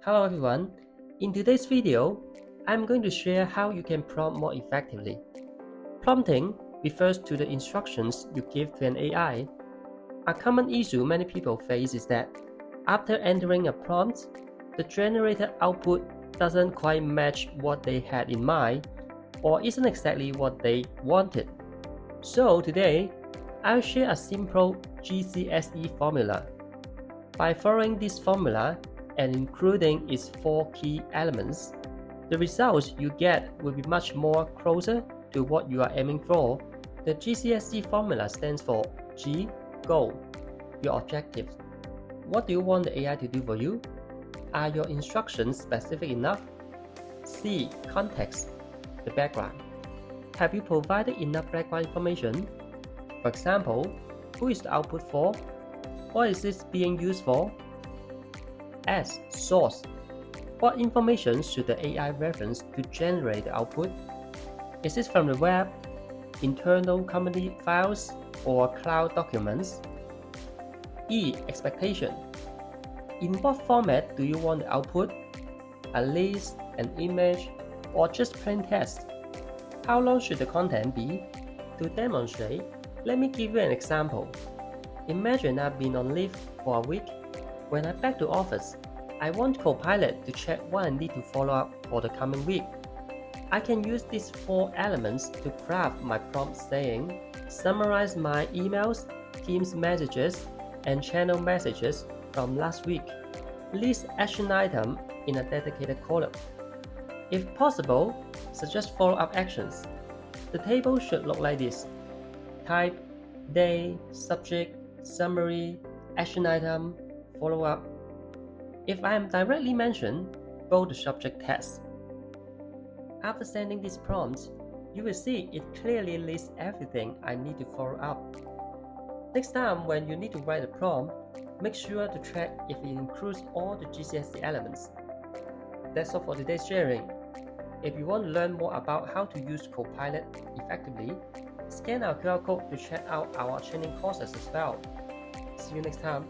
Hello everyone, in today's video, I'm going to share how you can prompt more effectively. Prompting refers to the instructions you give to an AI. A common issue many people face is that after entering a prompt, the generated output doesn't quite match what they had in mind or isn't exactly what they wanted. So today, I'll share a simple GCSE formula. By following this formula and including its 4 key elements, the results you get will be much more closer to what you are aiming for. The GCSE formula stands for G, goal, your objectives. What do you want the AI to do for you? Are your instructions specific enough? C, context, the background. Have you provided enough background information? For example, who is the output for? What is this being used for? S, source. What information should the AI reference to generate the output? Is this from the web, internal company files, or cloud documents? E, expectation. In what format do you want the output? A list, an image, or just plain text? How long should the content be? To demonstrate, let me give you an example. Imagine I've been on leave for a week. When I'm back to office, I want Copilot to check what I need to follow up for the coming week. I can use these 4 elements to craft my prompt saying, summarize my emails, Teams messages, and channel messages from last week. List action item in a dedicated column. If possible, suggest follow-up actions. The table should look like this. Type, day, subject, summary, action item, follow-up. If I am directly mentioned, bold the subject text. After sending this prompt, you will see it clearly lists everything I need to follow up. Next time when you need to write a prompt, make sure to check if it includes all the GCSE elements. That's all for today's sharing. If you want to learn more about how to use Copilot effectively, scan our QR code to check out our training courses as well. See you next time.